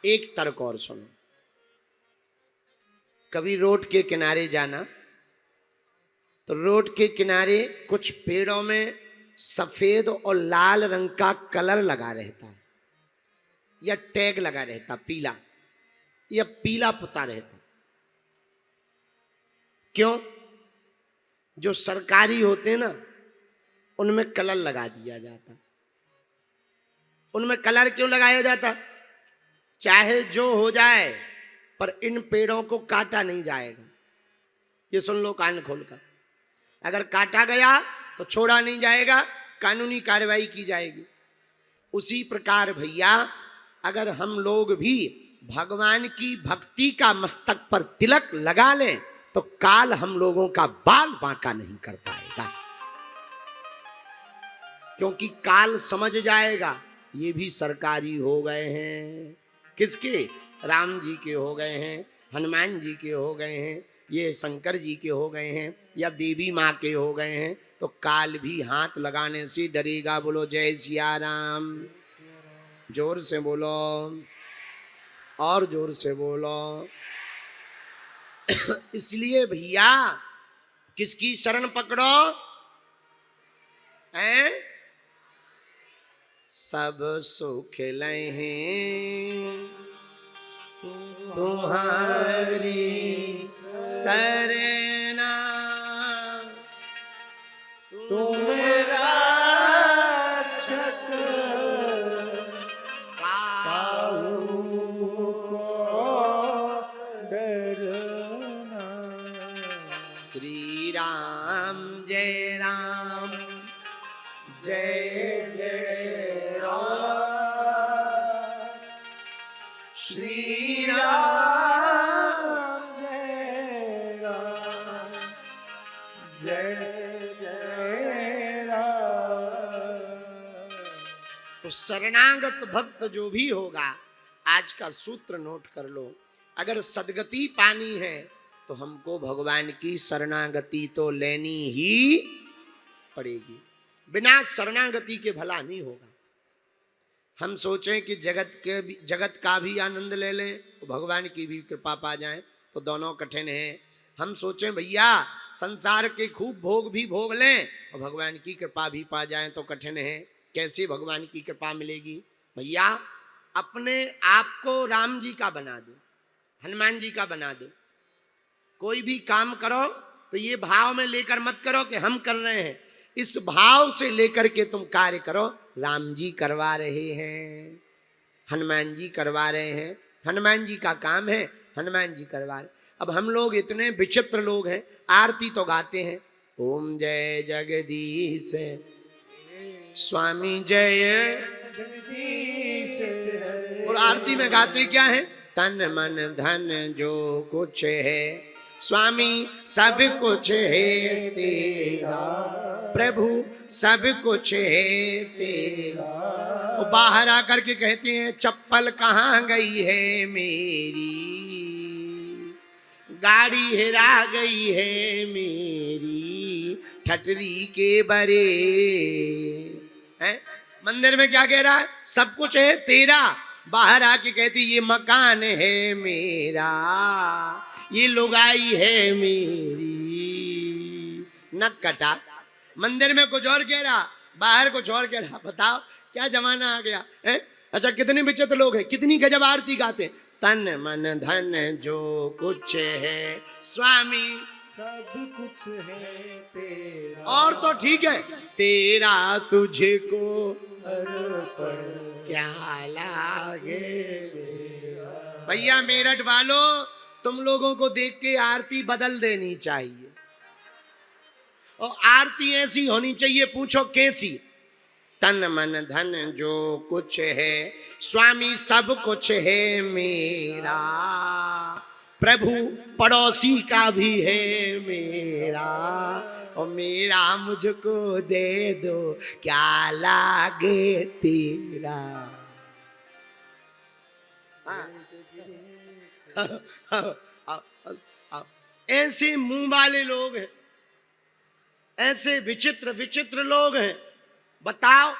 एक तर्क और सुनो। कभी रोड के किनारे जाना तो रोड के किनारे कुछ पेड़ों में सफेद और लाल रंग का कलर लगा रहता है या टैग लगा रहता, पीला या पीला पुता रहता। क्यों? जो सरकारी होते हैं ना, उनमें कलर लगा दिया जाता। उनमें कलर क्यों लगाया जाता? चाहे जो हो जाए पर इन पेड़ों को काटा नहीं जाएगा। ये सुन लो कान खोलकर, अगर काटा गया तो छोड़ा नहीं जाएगा, कानूनी कार्रवाई की जाएगी। उसी प्रकार भैया, अगर हम लोग भी भगवान की भक्ति का मस्तक पर तिलक लगा लें तो काल हम लोगों का बाल बांका नहीं कर पाएगा, क्योंकि काल समझ जाएगा ये भी सरकारी हो गए हैं। किसके? राम जी के हो गए हैं, हनुमान जी के हो गए हैं, ये शंकर जी के हो गए हैं, या देवी माँ के हो गए हैं, तो काल भी हाथ लगाने से डरेगा। बोलो जय सिया राम। जोर से बोलो, और जोर से बोलो। इसलिए भैया किसकी शरण पकड़ो? हैं? सब सुख लहें तुम्हारी सरना, तुम रक्षक काहू को डरना। श्री राम जय राम, जय जय राम। श्री राम जय राम, जय जय राम। तो शरणागत भक्त जो भी होगा, आज का सूत्र नोट कर लो। अगर सदगति पानी है तो हमको भगवान की शरणागति तो लेनी ही पड़ेगी। बिना शरणागति के भला नहीं होगा। हम सोचें कि जगत का भी आनंद ले लें तो भगवान की भी कृपा पा जाएं, तो दोनों कठिन हैं। हम सोचें भैया संसार के खूब भोग भी भोग लें और भगवान की कृपा भी पा जाएं, तो कठिन है। कैसे भगवान की कृपा मिलेगी? भैया अपने आप को राम जी का बना दो, हनुमान जी का बना दो। कोई भी काम करो तो ये भाव में लेकर मत करो कि हम कर रहे हैं, इस भाव से लेकर के तुम कार्य करो। राम जी करवा रहे हैं, हनुमान जी करवा रहे हैं, हनुमान जी का काम है, हनुमान जी करवा रहे। अब हम लोग इतने विचित्र लोग हैं, आरती तो गाते हैं, ओम जय जगदीश स्वामी जय जगदीश, और आरती में गाते क्या है? तन मन धन जो कुछ है स्वामी सब कुछ है तेरा, प्रभु सब कुछ है तेरा। वो बाहर आकर के कहते हैं चप्पल कहाँ गई है मेरी, गाड़ी हेरा गई है मेरी ठटरी के बरे। हैं? मंदिर में क्या कह रहा है? सब कुछ है तेरा। बाहर आके कहती ये मकान है मेरा, ये लुगाई है मेरी। नक कटा। मंदिर में कुछ और कह रहा, बाहर कुछ और कह रहा। बताओ क्या जमाना आ गया है? अच्छा कितने विचित्र लोग हैं, कितनी गजब आरती गाते। तन मन धन जो कुछ है स्वामी सब कुछ है तेरा। और तो ठीक है, तेरा तुझको अर्पण क्या लागे। भैया मेरठ वालों, तुम लोगों को देख के आरती बदल देनी चाहिए, और आरती ऐसी होनी चाहिए, पूछो कैसी? तन मन धन जो कुछ है स्वामी सब कुछ है मेरा, प्रभु पड़ोसी का भी है मेरा, और मेरा मुझको दे दो क्या लागे तेरा। ऐसे मुंह वाले लोग हैं, ऐसे विचित्र विचित्र लोग हैं। बताओ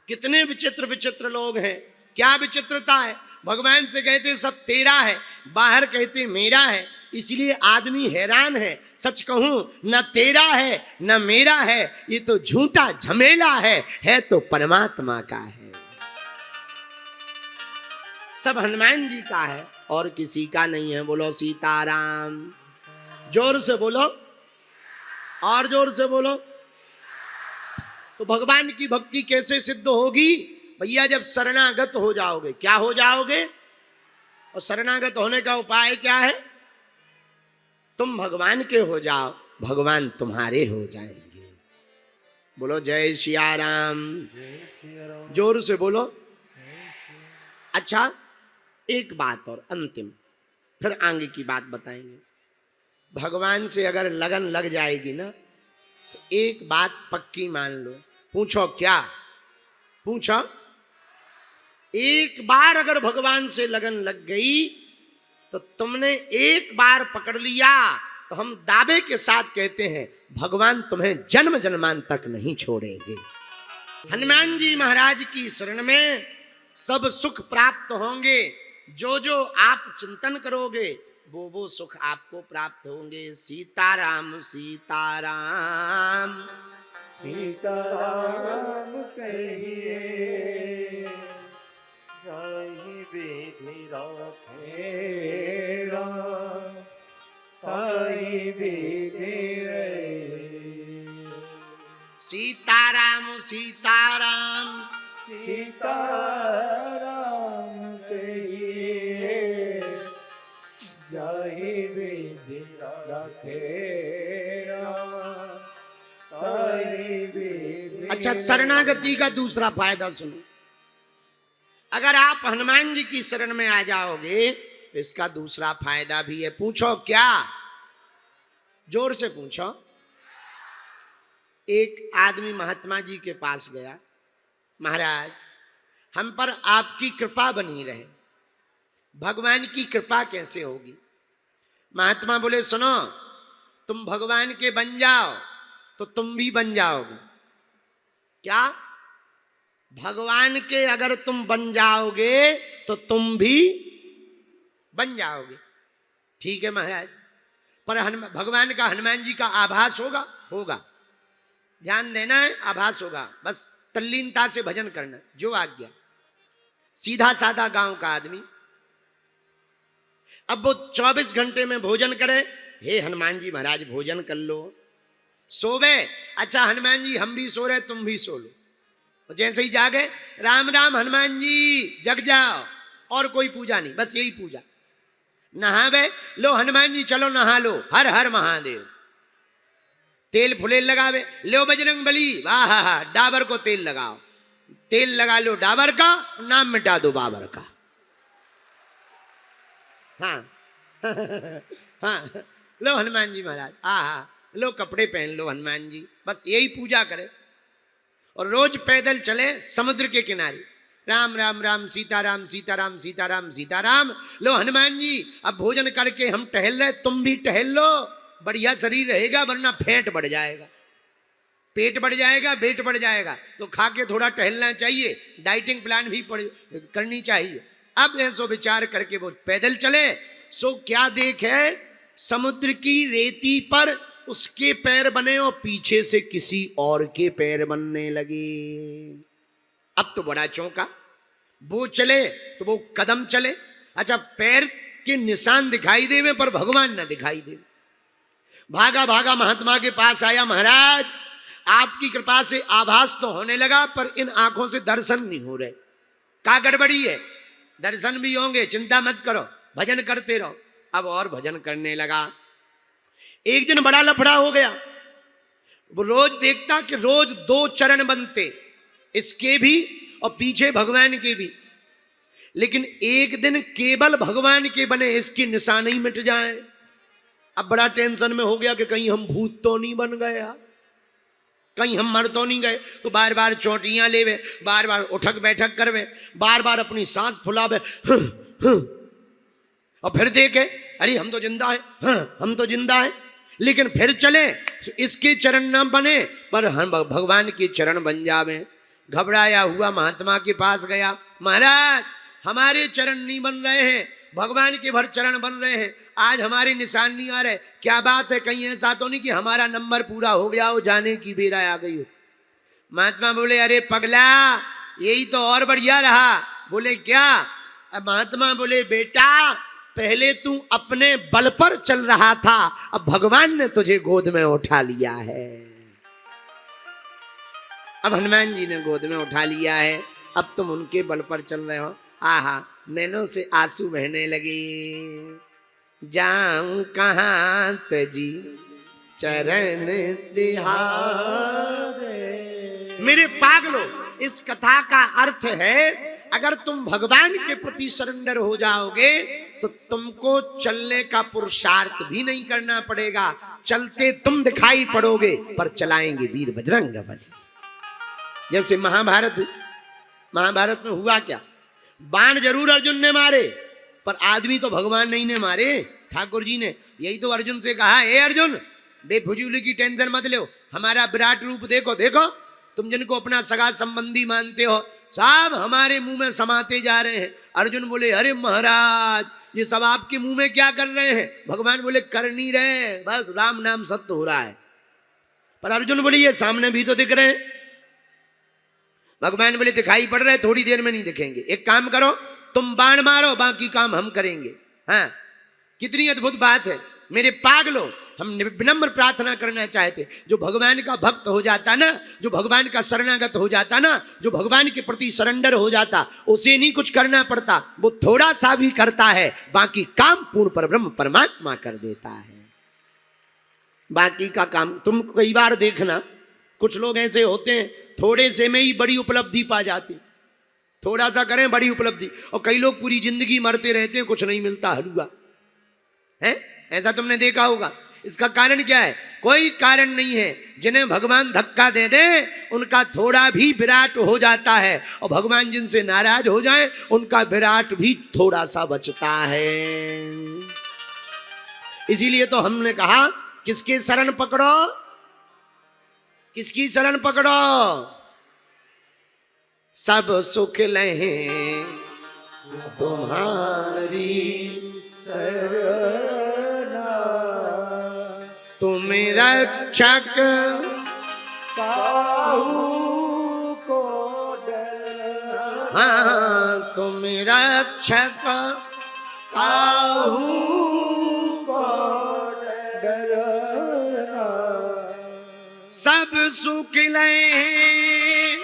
कितने विचित्र विचित्र लोग हैं। क्या विचित्रता है? भगवान से कहते सब तेरा है, बाहर कहते मेरा है। इसलिए आदमी हैरान है। सच कहूं, न तेरा है न मेरा है, ये तो झूठा झमेला है तो परमात्मा का है। सब हनुमान जी का है और किसी का नहीं है। बोलो सीताराम। जोर से बोलो, और जोर से बोलो। तो भगवान की भक्ति कैसे सिद्ध होगी भैया? जब शरणागत हो जाओगे। क्या हो जाओगे? और शरणागत होने का उपाय क्या है? तुम भगवान के हो जाओ, भगवान तुम्हारे हो जाएंगे। बोलो जय सिया राम। जोर से बोलो। अच्छा, एक बात और अंतिम, फिर आगे की बात बताएंगे। भगवान से अगर लगन लग जाएगी ना, तो एक बात पक्की मान लो। पूछो क्या? पूछो। एक बार अगर भगवान से लगन लग गई तो तुमने एक बार पकड़ लिया तो हम दावे के साथ कहते हैं भगवान तुम्हें जन्म जन्मान तक नहीं छोड़ेंगे। हनुमान जी महाराज की शरण में सब सुख प्राप्त होंगे। जो जो आप चिंतन करोगे वो सुख आपको प्राप्त होंगे। सीताराम सीताराम सीताराम कहिए, जाहि विधि राखेरा, ताहि विधि रहे। सीताराम सीताराम सीताराम कहिए, जाहि विधि राखेरा, ताहि विधि। अच्छा, शरणागति का दूसरा फायदा सुनो। अगर आप हनुमान जी की शरण में आ जाओगे तो इसका दूसरा फायदा भी है। पूछो क्या? जोर से पूछो। एक आदमी महात्मा जी के पास गया, महाराज हम पर आपकी कृपा बनी रहे। भगवान की कृपा कैसे होगी? महात्मा बोले सुनो, तुम भगवान के बन जाओ तो तुम भी बन जाओगे। क्या? भगवान के अगर तुम बन जाओगे तो तुम भी बन जाओगे। ठीक है महाराज, पर भगवान का हनुमान जी का आभास होगा? होगा। ध्यान देना है, आभास होगा। बस तल्लीनता से भजन करना, जो आज्ञा। सीधा साधा गांव का आदमी, अब वो 24 घंटे में भोजन करे। हे हनुमान जी महाराज भोजन कर लो। सोवे, अच्छा हनुमान जी हम भी सो रहे, तुम भी सो लो। जैसे ही जागे, राम राम हनुमान जी जग जाओ। और कोई पूजा नहीं, बस यही पूजा। नहावे, लो हनुमान जी चलो नहा लो, हर हर महादेव। तेल फुलेल लगावे, लो बजरंग बली, वाह डाबर को तेल लगाओ। तेल लगा लो डाबर का, नाम मिटा दो बाबर का। हाँ हाँ, लो हनुमान जी महाराज, हाँ लो कपड़े पहन लो हनुमान जी। बस यही पूजा करे। और रोज पैदल चले समुद्र के किनारे, राम राम राम सीताराम सीताराम सीताराम सीताराम। लो हनुमान जी अब भोजन करके हम टहल रहे, तुम भी टहल लो, बढ़िया शरीर रहेगा, वरना फेंट बढ़ जाएगा, पेट बढ़ जाएगा, वेट बढ़ जाएगा। तो खा के थोड़ा टहलना चाहिए, डाइटिंग प्लान भी करनी चाहिए। अब ऐसो विचार करके वो पैदल चले। सो क्या देखे? समुद्र की रेती पर उसके पैर बने और पीछे से किसी और के पैर बनने लगे। अब तो बड़ा चौंका। वो चले तो वो कदम चले, अच्छा पैर के निशान दिखाई देवे पर भगवान ना दिखाई दे। भागा भागा महात्मा के पास आया, महाराज आपकी कृपा से आभास तो होने लगा पर इन आंखों से दर्शन नहीं हो रहे। क्या गड़बड़ी है? दर्शन भी होंगे, चिंता मत करो, भजन करते रहो। अब और भजन करने लगा। एक दिन बड़ा लफड़ा हो गया। वो रोज देखता कि रोज 2 चरण बनते, इसके भी और पीछे भगवान के भी, लेकिन एक दिन केवल भगवान के बने, इसकी निशान ही मिट जाए। अब बड़ा टेंशन में हो गया कि कहीं हम भूत तो नहीं बन गया, कहीं हम मर तो नहीं गए। तो बार बार चोटियां लेवे, बार बार उठक बैठक करवे, बार बार अपनी सांस फुलावे, और फिर देखे अरे हम तो जिंदा है, हम तो जिंदा है। लेकिन फिर चले, इसके चरण ना बने पर हम भगवान के चरण बन जावे। घबराया हुआ महात्मा के पास गया, महाराज हमारे चरण नहीं बन रहे हैं, भगवान के भर चरण बन रहे हैं, आज हमारे निशान नहीं आ रहे। क्या बात है, कहीं ऐसा तो नहीं कि हमारा नंबर पूरा हो गया हो, जाने की बेरा आ गई हो। महात्मा बोले अरे पगला, यही तो और बढ़िया रहा। बोले क्या? अब महात्मा बोले बेटा, पहले तू अपने बल पर चल रहा था, अब भगवान ने तुझे गोद में उठा लिया है। अब हनुमान जी ने गोद में उठा लिया है, अब तुम उनके बल पर चल रहे हो। आहा, नैनों से आंसू बहने लगे। जाऊं कहां तजी चरण तिहारे। मेरे पागलो, इस कथा का अर्थ है अगर तुम भगवान के प्रति सरेंडर हो जाओगे तो तुमको चलने का पुरुषार्थ भी नहीं करना पड़ेगा। चलते तुम दिखाई पड़ोगे पर चलाएंगे वीर बजरंग बली। जैसे महाभारत में हुआ क्या? बाण जरूर अर्जुन ने मारे पर आदमी तो भगवान नहीं ने मारे, ठाकुर जी ने। यही तो अर्जुन से कहा, हे अर्जुन बेफजूली की टेंशन मत लो, हमारा विराट रूप देखो। देखो तुम जिनको अपना सगा संबंधी मानते हो सब हमारे मुंह में समाते जा रहे हैं। अर्जुन बोले अरे महाराज, ये सब आपके मुंह में क्या कर रहे हैं? भगवान बोले कर नहीं रहे, बस राम नाम सत्य हो रहा है। पर अर्जुन बोले ये सामने भी तो दिख रहे हैं। भगवान बोले दिखाई पड़ रहे, थोड़ी देर में नहीं दिखेंगे। एक काम करो, तुम बाण मारो, बाकी काम हम करेंगे। हाँ, कितनी अद्भुत बात है। मेरे पागलों, हम विनम्र प्रार्थना करना चाहते, जो भगवान का भक्त हो जाता ना, जो भगवान का शरणागत हो जाता ना, जो भगवान के प्रति सरेंडर हो जाता, उसे नहीं कुछ करना पड़ता, वो थोड़ा सा भी करता है, बाकी काम पूर्ण परब्रह्म परमात्मा कर देता है। बाकी का काम तुम कई बार देखना, कुछ लोग ऐसे होते हैं थोड़े से में ही बड़ी उपलब्धि पा जाती, थोड़ा सा करें बड़ी उपलब्धि। और कई लोग पूरी जिंदगी मरते रहते हैं, कुछ नहीं मिलता, हलुआ है। ऐसा तुमने देखा होगा। इसका कारण क्या है? कोई कारण नहीं है। जिन्हें भगवान धक्का दे दे उनका थोड़ा भी विराट हो जाता है, और भगवान जिनसे नाराज हो जाए उनका विराट भी थोड़ा सा बचता है। इसीलिए तो हमने कहा किसके शरण पकड़ो, किसकी शरण पकड़ो? सब सुख लहें तुम्हारी शरणा, तुम रक्षक काहू को डर। हाँ, तुम रक्षक काहू को डरना, सब सुख लहें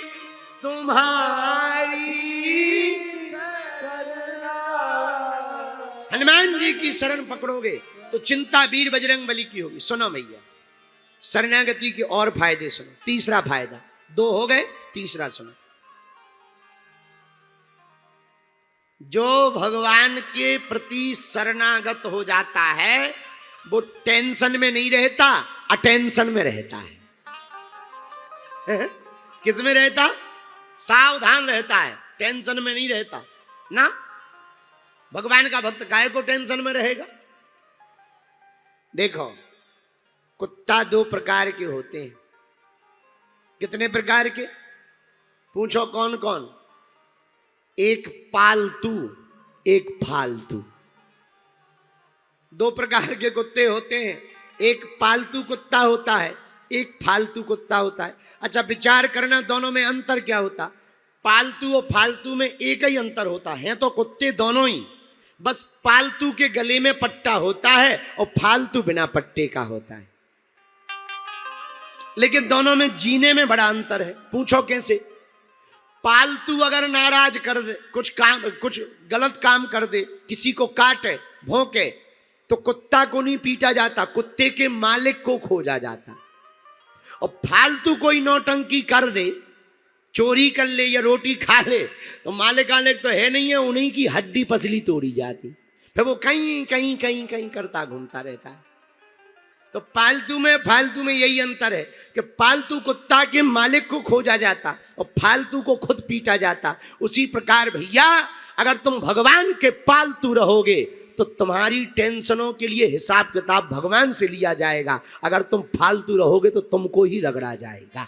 तुम्हारी शरणा। हनुमान जी की शरण पकड़ोगे तो चिंता वीर बजरंग बली की होगी। सुनो भैया, शरणागति के और फायदे सुनो। तीसरा फायदा, दो हो गए, तीसरा सुनो। जो भगवान के प्रति शरणागत हो जाता है वो टेंशन में नहीं रहता, अटेंशन में रहता है। किस में रहता? सावधान रहता है, टेंशन में नहीं रहता ना। भगवान का भक्त काहे को टेंशन में रहेगा? देखो, कुत्ता दो प्रकार के होते हैं। कितने प्रकार के? पूछो कौन कौन? एक पालतू, एक फालतू। दो प्रकार के कुत्ते होते हैं। एक पालतू कुत्ता होता है, एक फालतू कुत्ता होता है। अच्छा, विचार करना दोनों में अंतर क्या होता? पालतू और फालतू में एक ही अंतर होता है, तो कुत्ते दोनों ही, बस पालतू के गले में पट्टा होता है और फालतू बिना पट्टे का होता है। लेकिन दोनों में जीने में बड़ा अंतर है। पूछो कैसे? पालतू अगर नाराज कर दे, कुछ गलत काम कर दे, किसी को काटे भौंके, तो कुत्ता को नहीं पीटा जाता, कुत्ते के मालिक को खोजा जाता। और फालतू कोई नौटंकी कर दे, चोरी कर ले या रोटी खा ले, तो मालिक तो है नहीं है, उन्हीं की हड्डी पसली तोड़ी जाती, फिर वो कहीं कहीं कहीं कहीं करता घूमता रहता है। तो पालतू में फालतू में यही अंतर है कि पालतू कुत्ता के मालिक को खोजा जाता और फालतू को खुद पीटा जाता। उसी प्रकार भैया, अगर तुम भगवान के पालतू रहोगे तो तुम्हारी टेंशनों के लिए हिसाब किताब भगवान से लिया जाएगा। अगर तुम फालतू रहोगे तो तुमको ही रगड़ा जाएगा।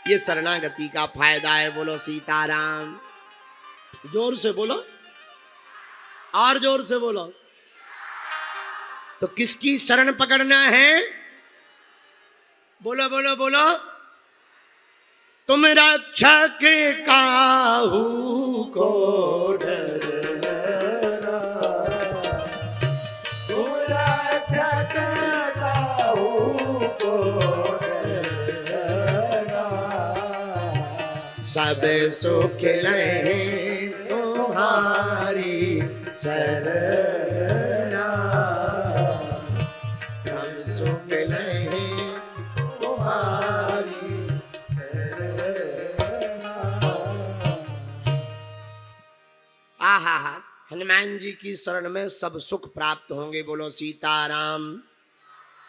ये शरणागति का फायदा है। बोलो सीताराम। जोर से बोलो, और जोर से बोलो। तो किसकी शरण पकड़ना है? बोलो बोलो बोलो। तुम रक्षक काहू को डरना, तुम रक्षक काहू को डरना, सब सुख लहे तुम्हारी शरणा, सब सुख लहे तुम्हारी शरणा। आहा हा, हनुमान जी की शरण में सब सुख प्राप्त होंगे। बोलो सीताराम।